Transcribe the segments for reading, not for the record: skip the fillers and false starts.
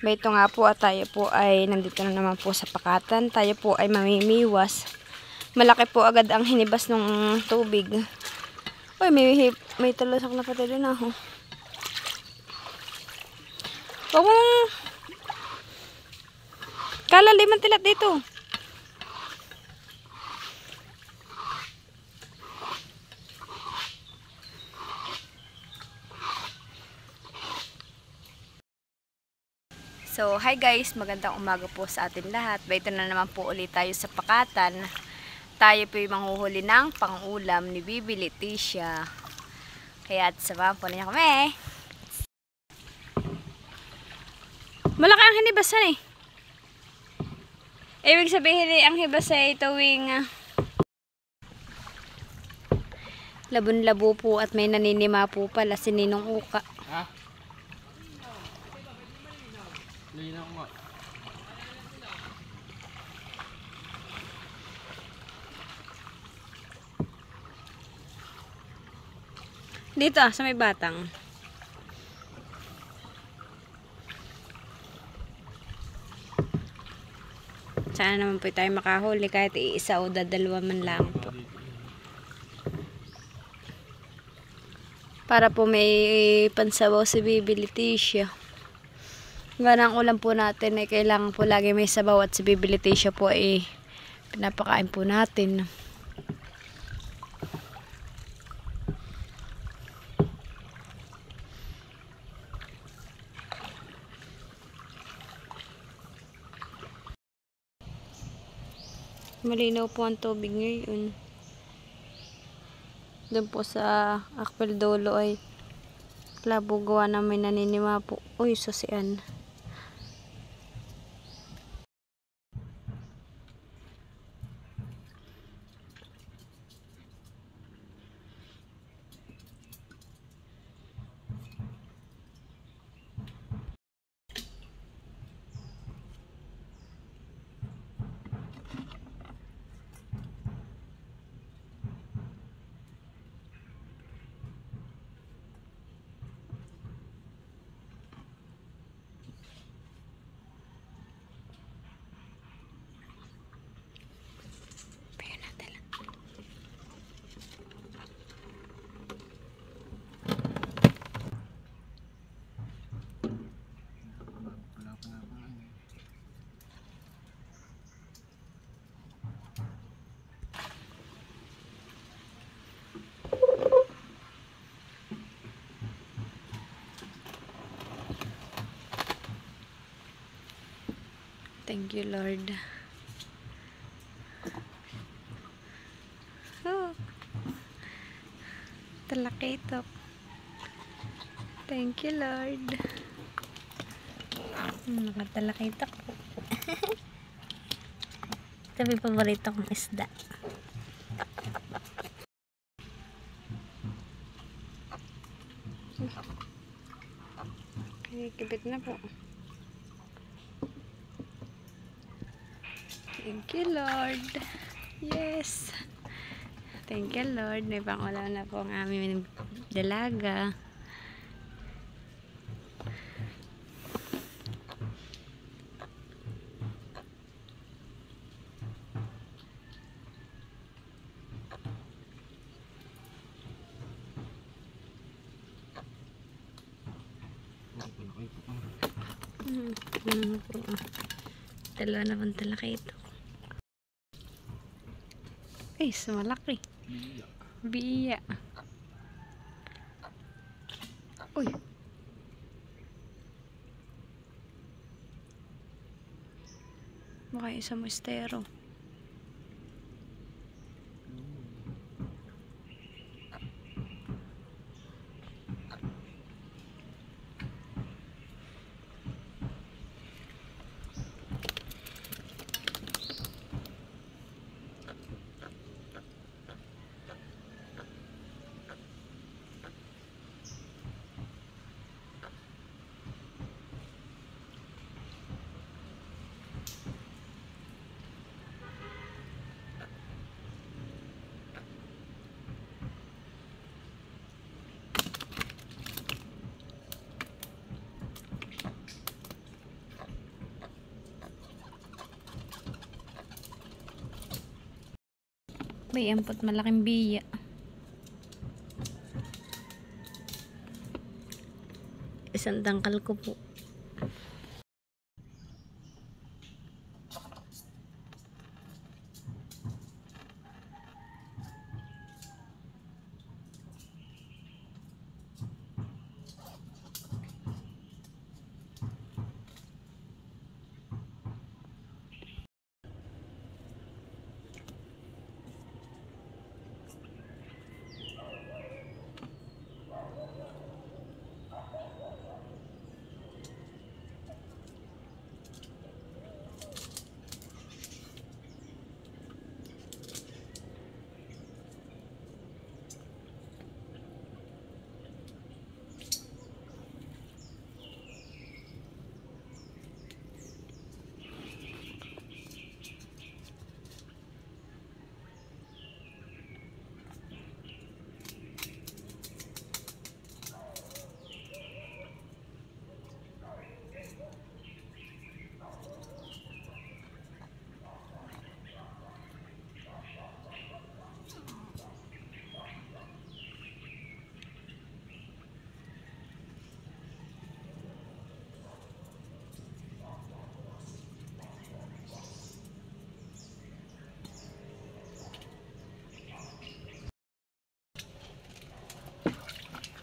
Ito nga po at tayo po ay nandito na naman po sa Pakatan. Tayo po ay mamimiwas. Malaki po agad ang hinibas ng tubig. Uy, may talasak na pati doon ako. Huwag mong kalaliman tilat dito. So, hi guys, magandang umaga po sa atin lahat. Ito na naman po ulit tayo sa Pakatan. Tayo po yung manghuhuli ng pang-ulam ni Bibi Leticia. Kaya samahan po niya kami. Malaki ang hinibasan eh. Ibig sabihin ang hibas ay tuwing labon-labo po at may naninima po pala si Ninong Uka. Ha? Linaw nga. Dito sa may batang. Sana naman po tayo makahuli kahit iisa o dalawa man lang po. Para po may pansabaw si Bibi Leticia. Ganang ulam po natin ay kailangan po lagi may sabaw at si Bibi Leticia po ay pinapakain po natin. Malinaw po ang tubig ngayon. Doon po sa Akpel Dolo ay labo gawa na may naninima po. Uy, susian. Thank you, Lord. Oh, talakitok. Thank you, Lord. Nakatalakitok po. Ito may paborito kong isda. Okay, kibit na po. Thank you, Lord. Yes. Thank you, Lord. May pangulam na po ang aming dalaga. Dalawa na pang talaki ito. Ay, sumalaki. Biya. Uy. Baka isang mistero. May ampot malaking biya. Isang tangkal ko po.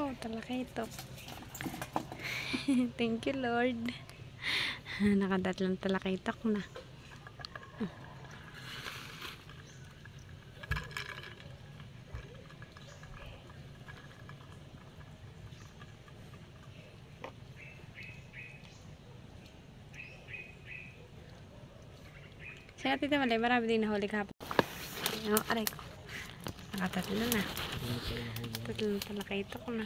Oh, talakitok. Thank you, Lord. Nakadatlong talakitok na. Sa Tita Malay, marami din nahuli kahapon. Oh, aray ko. Nakatatlo na. Tatlong talakitok na.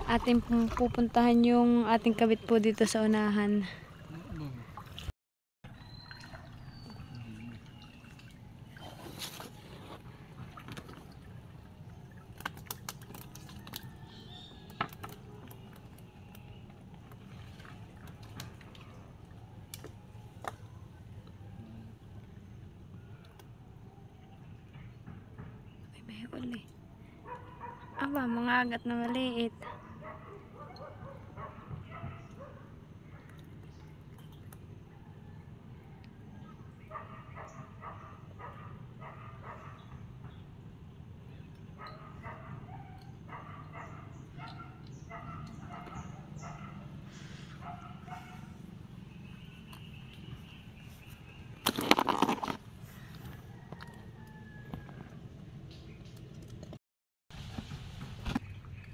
Ating pupuntahan yung ating kabit po dito sa unahan. May uli. Aba, mga agat na maliit.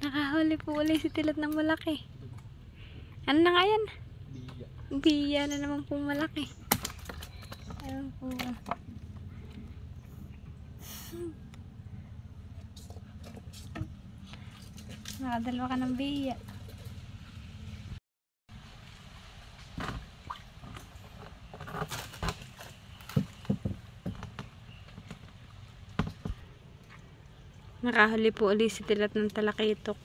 Nakahuli po uli si Tilot ng malaki. Ano na nga yan? Biya. Biya na naman po malaki. Ayun po. Nakadalawa ka ng biya. Nakahuli po ulit si Tilot ng talakitok.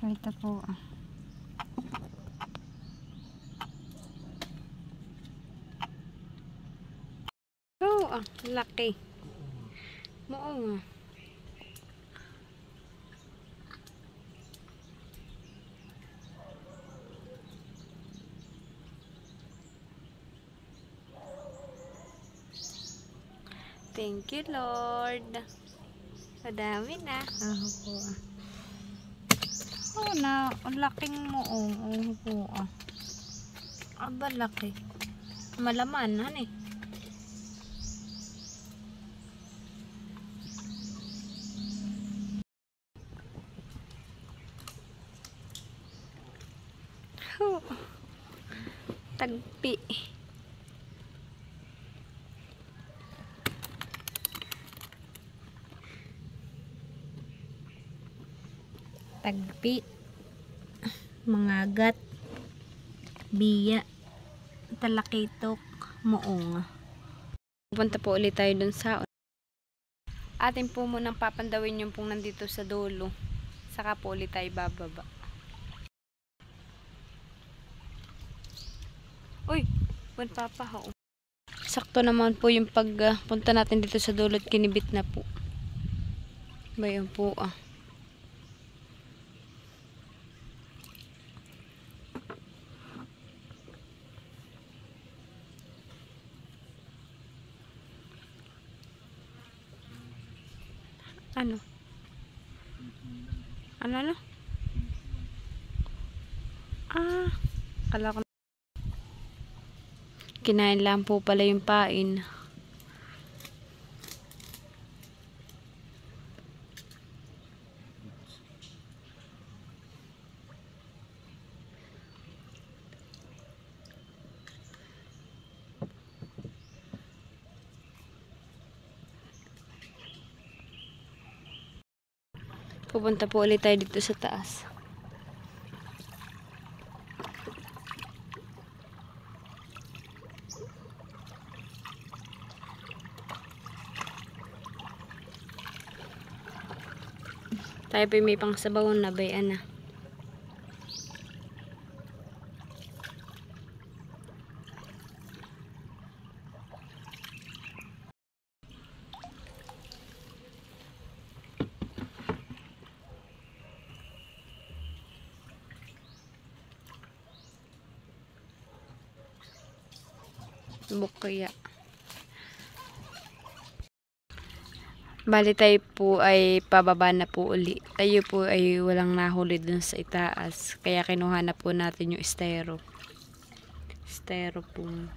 Ito po. Oh, laki. Moong. Thank you, Lord. Madami na. Po. Oh, na laking moong. Po. Aba, laki. Malaman, hani. Oh. Tagpi. Tagpi, mangagat, biya, talakitok, moong. Pupunta po ulit tayo dun sa Atin po munang papandawin yung pong nandito sa dulo. Saka po ulit tayo bababa. Uy! Buwan papa ho. Sakto naman po yung pagpunta natin dito sa dulo at kinibit na po. Bayan po ah. Ano? Ano? Ah, kala ko. Kinain lang po pala yung pain. Pupunta po ulit tayo dito sa taas. Tayo pa may pang sabaw na bayan na. Bukaya. Bali tayo po ay pababa na po uli. Tayo po ay walang nahuli dun sa itaas. Kaya kinuha na po natin yung styrofoam.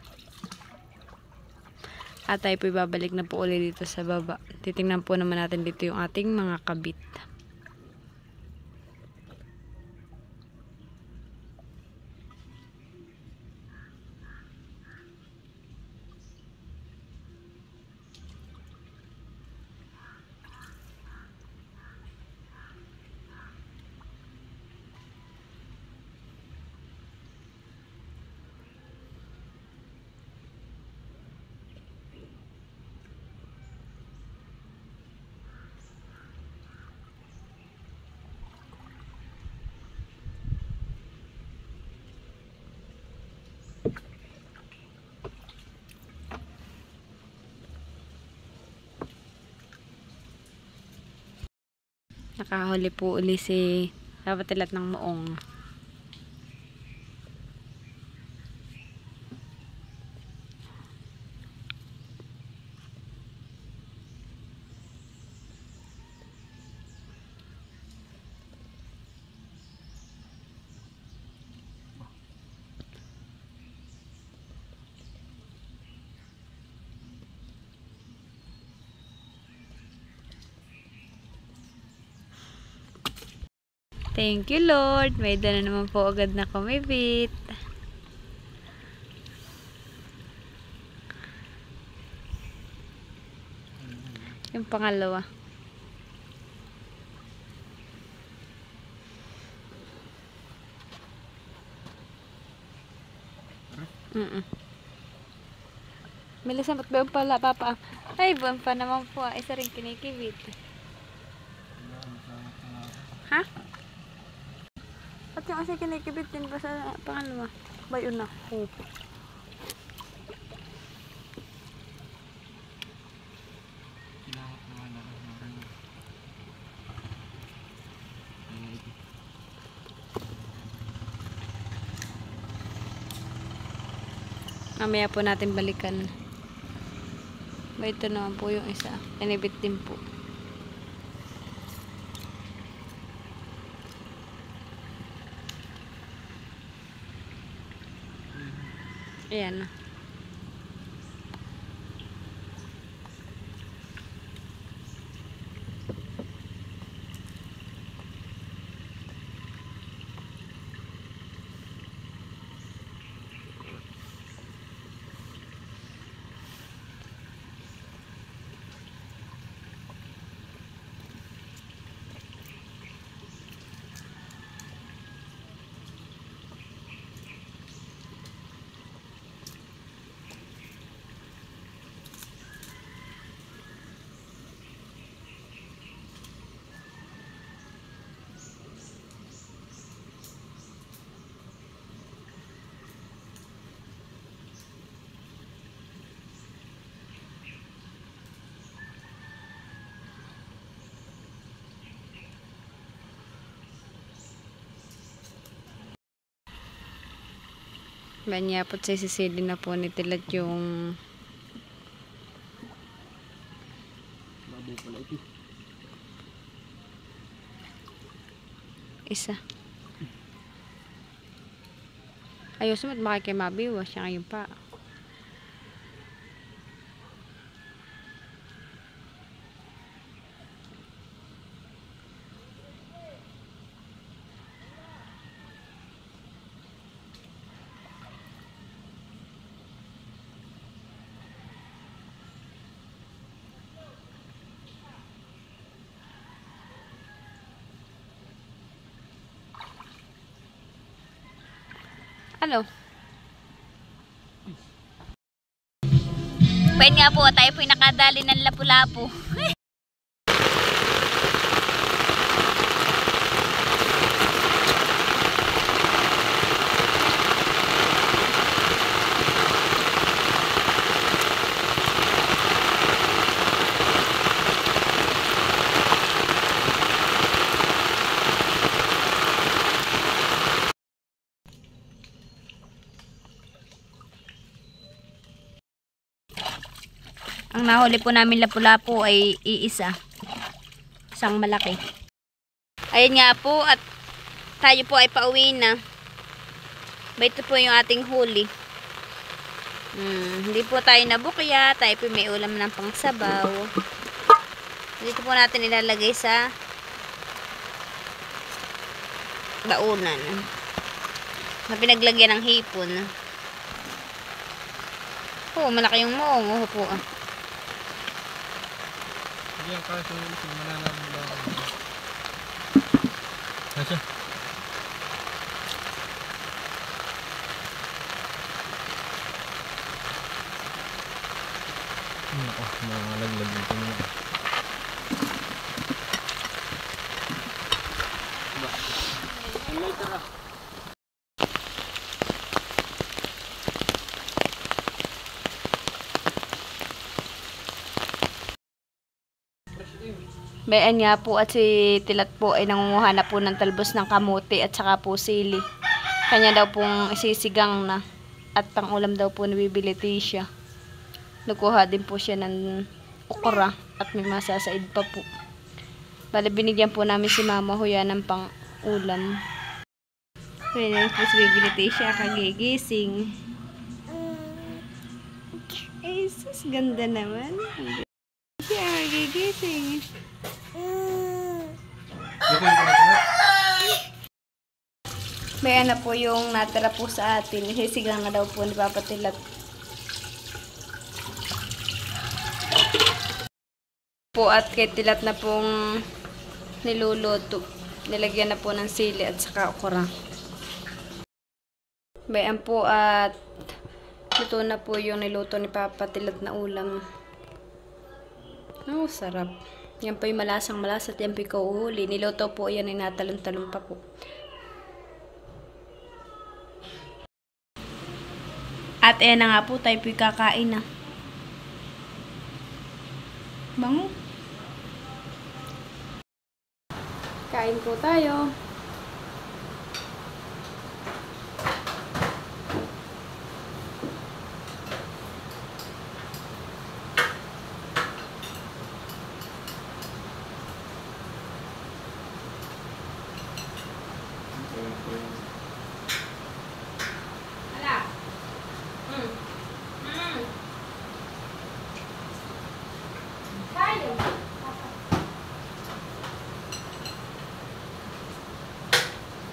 At tayo po babalik na po uli dito sa baba. Titingnan po naman natin dito yung ating mga kabit. Nakahuli po uli si Kapatilat ng Moong. Thank you Lord. May dala naman po agad na kumibit. Yung pangalawa. Milisan, ba't ba pala papa? Ay, buwan pa naman po. Isa rin kinikibit. Ha? At yung kasi kinikibit din ba sa pangalawa? Bayo na. Oh. Mamaya po natin balikan. Ba, ito naman po yung isa. Kinibit din po. Ayan. Banyapot sa sisili na po ni Tilat yung Baboy pala ito. isa. Ayos mo at makikimabiwas siya ngayon pa. Ano? Pwede nga po, tayo po nakadali ng lapu-lapu. Ang nahuli po namin lapu-lapu ay iisa. Isang malaki. Ayun nga po at tayo po ay pauwi na. Ito po yung ating huli. Hindi po tayo nabukya. Tayo po may ulam ng pangsabaw. Dito po natin ilalagay sa baunan. Na pinaglagyan ng hipon. Oh, malaki yung moong. Po ah. Hindi ang kaso yung mananang lang. Nasa? Ako, malaglag dito mo. Later ah. Bayan nga po at si Tilat po ay nangunguha na po ng talbos ng kamote at saka po sili. Kanya daw pong isisigang na at pangulam daw po nabibiliti siya. Nagkuha din po siya ng okra at may masasaid pa po. Bale binigyan po namin si Mama Huya ng pangulam. Kaya po si bibiliti siya kagigising. Ay sus, ganda naman. Siya kagigising. Bayan na po yung natira po sa atin. Sisigang na daw po ni Papa Tilat. Po at kay Tilat na pong niluluto. Nilagyan na po ng sili at saka okra. Bayan po at luto na po yung niluto ni Papa Tilat na ulam. Oh, sarap. Yan po yung malasang malasa at yan po yung kauhuli. Niluto po yan ay natalon-talon pa po. At ayan na nga po, tayo po yung kakain na. Bango. Kain po tayo.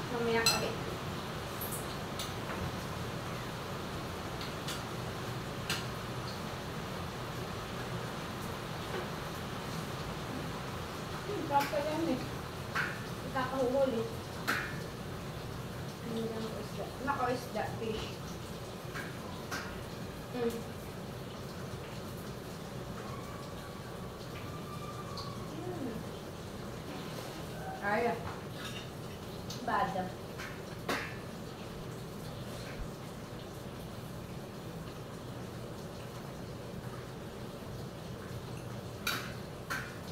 Mamaya kami. Kapag yan eh. Ikakahuhuli. Naka-isda. Fish. Kaya. Bada.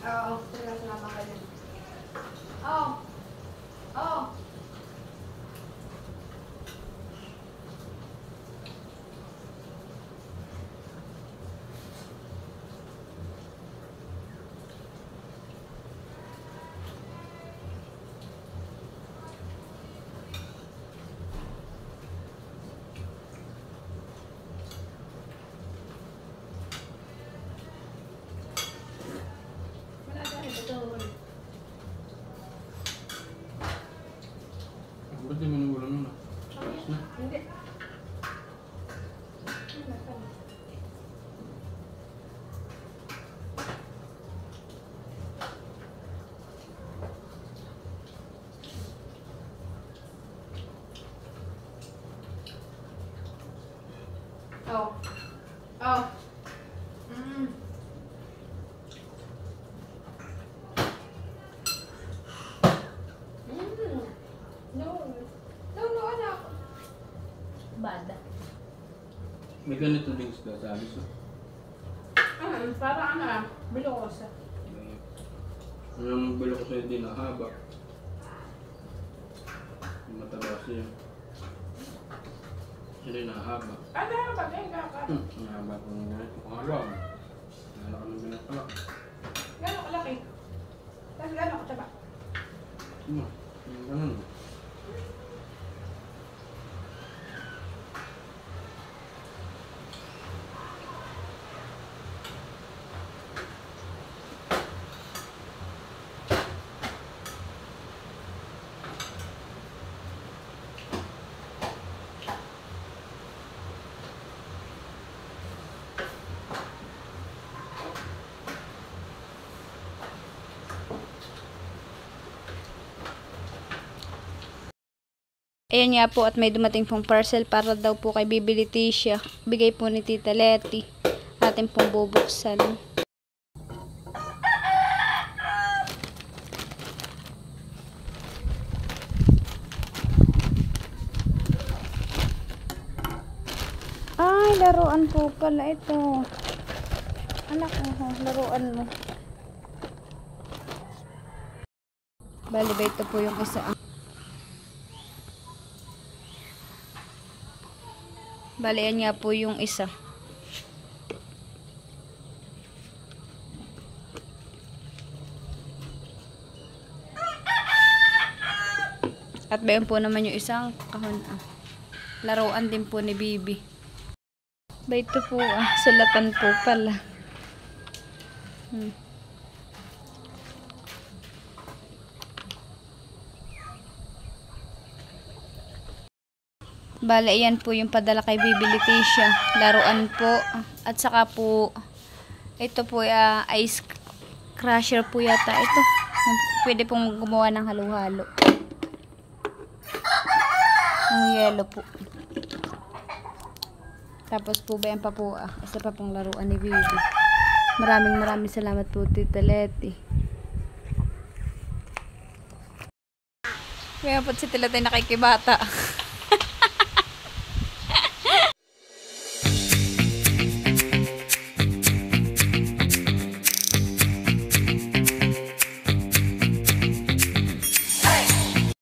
Oo, sinasama ka dyan. Oo. Oo. May ganito din sila sa alis. Parang ano lang, bilokosa. Yung bilo ko sa'yo din na haba. Yung mataba siya. Sila yung nahaba. Ano ba? Gano'n Nahaba ko ng ganito. Pangalawa. Nalaka ng binatala. kalaki? Tapos gano'n kataba? Yung ganun. Ayan nga po at may dumating pong parcel para daw po kay Bibi Leticia. Bigay po ni Tita Leti. Atin pong bubuksan. Ay, laruan po pala ito. Anak mo, laruan mo. Bali ba ito po yung isa? Bali, yan nga po yung isa. At bayan po naman yung isang kahon. Laruan din po ni Bibi. Ba ito po sulatan po pala. Bale, yan po yung padala kay Bibi Leticia. Laruan po. At saka po, ito po ice crusher po yata ito. Pwede pong gumawa ng halo-halo. Ang yellow po. Tapos po ba yan pa po, isa pa pong laruan ni Bibi. Maraming salamat po, Tita Leti. Kaya po si Tita Leti nakikibata.